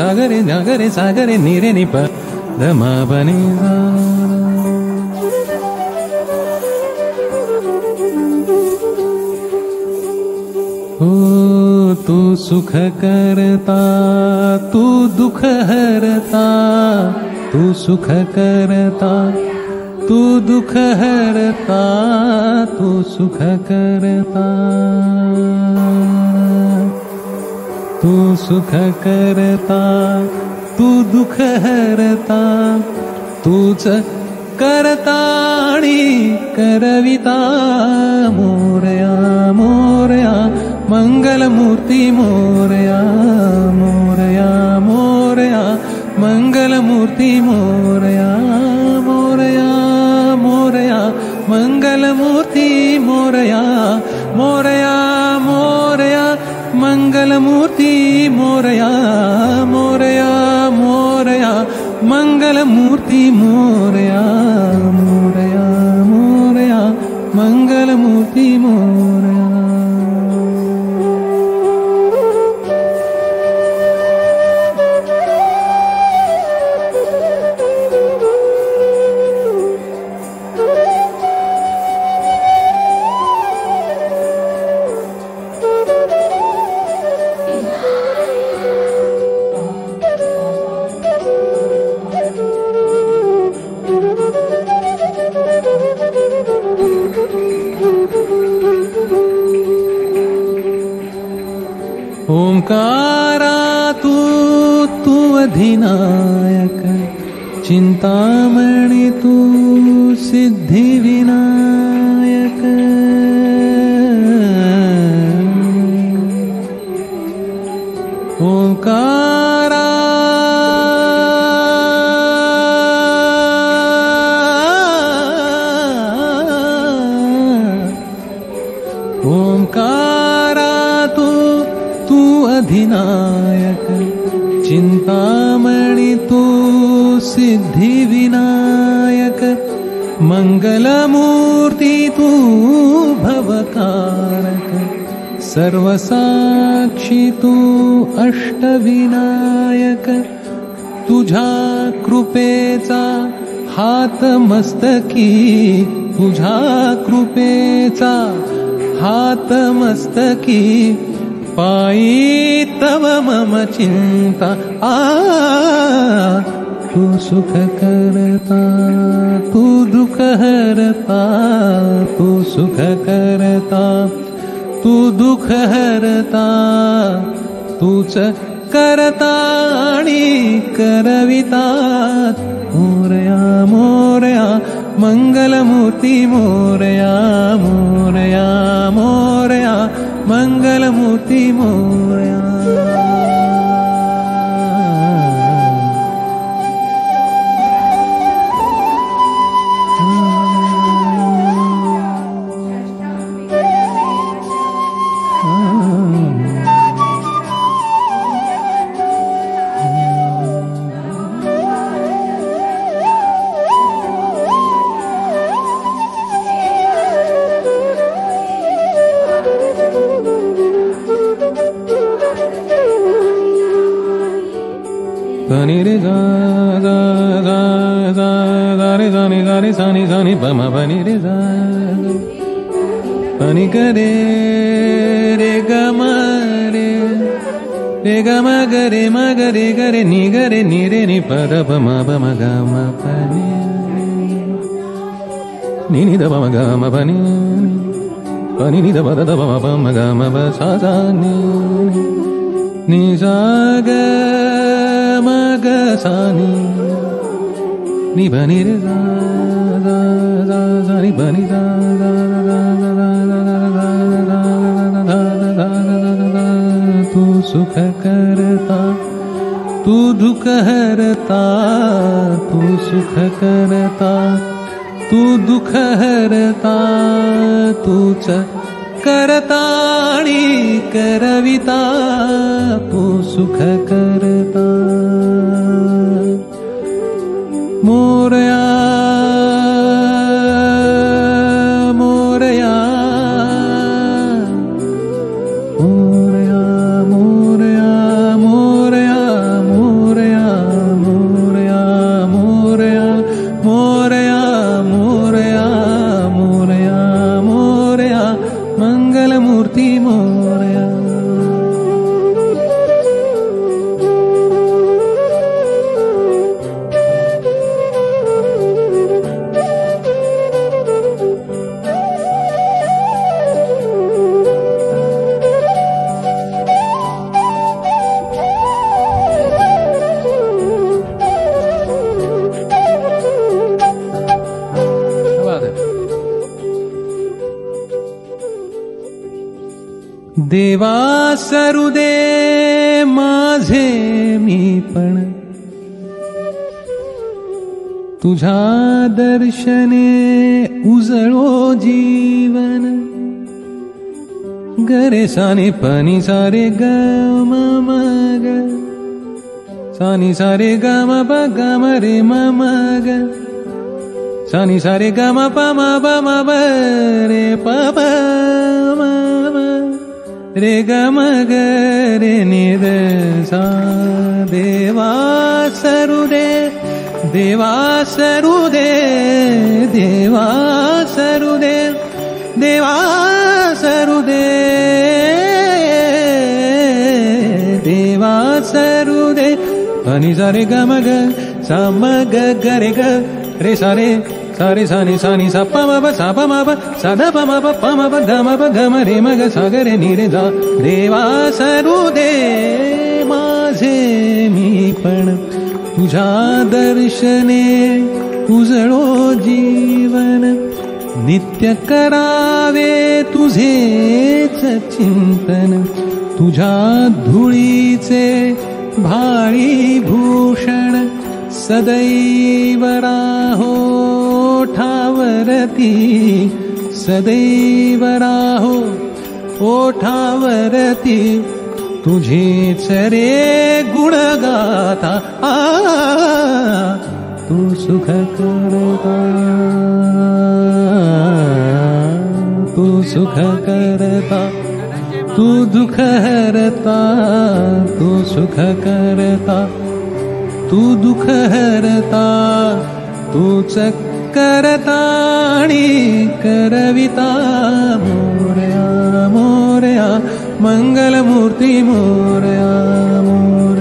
सागरे जागरे सागरे नीरे निप धमा बनी हो तू सुख करता तू दुख हरता तू सुख करता तू दुख हरता तू सुख करता तू सुख करता तू दुख हरता तूच करता आणि करविता मोरया मोरया मंगलमूर्ती मोरया मोरया मोरया मंगलमूर्ती मोरया मोरया मोरया मंगलमूर्ती मोरया मोरया मोरया मंगलमूर्ती मोरया मोरया मोरया मंगलमूर्ती मोरया मोरया मोरया मंगलमूर्ती मोरया ओंकारा तू अधिनायक चिंतामणि तू सिद्धि विनायक ओंकारा ओंकारा तू अधिनायक चिंतामणि तू सिद्धि विनायक मंगलमूर्ती तू भवकारक सर्वसाक्षी तू अष्टविनायक तुझ्या कृपेचा हात मस्तकी तुझ्या कृपेचा हात मस्तकी पायी तव मम चिंता तू सुख करता तू दुख हरता तू सुख करता तू दुख हरता तूच करता आणि करविता Morya Morya Mangalmurti Morya Morya Morya Mangalmurti Morya Sani re ga ga ga ga ga re sani sani pa ma pa ni re ga pa ni ga re ga ma ga re ni ga re ni pa da pa ma ga ma pa ni ni ni da ba ma ga ma pa ni ni da ba pa ma ga ma ba sa sa ni sa ga ma ga sa ni ba ni re sa ni ba ni sa तू सुख करता तू दुख हरता तू सुख करता तू दुख हरता तूच करताणी करविता तू सुख करता मोरया मोरया मोरया मोरया मोरया मोरया मोरया मोरया मोरया मोरया मोरया मोरया मंगलमूर्ती मोरया देवा सरुदे माझे मी पण तुझ्या दर्शने उजळो जीवन गरे साने पनी सारे ग म ग सानी सारे ग म प ग म रे म ग सानी सारे ग म प म ब म ब रे प प म रे ग म ग रे नि द सा देवा सरुदे देवा सरुदे देवा सरुदे देवा सरुदे देवा सरुदे अनि सा रे ग म ग सा म ग ग रे ग रे सा रे सारे सानी सानी सा प म ब सा प म ब सा द प म ब प म ब ग म ब ग म रे म ग सा ग रे नि रे सा देवा सरुदे माझे मी पण तुझ्या दर्शने उजळो जीवन नित्य करावे तुझेच चिंतन तुझ्या धुळीचे भाळी भूषण सदैव राहो ओठावरती सदैव राहो ओठावरती तुझेच रे गुणगाथा तू सुख करता तू सुख करता तू दुख हरता तू सुख करता तू दुख हरता तूच करताणी करविता मोरया मोरया मंगलमूर्ती मोरया मोरया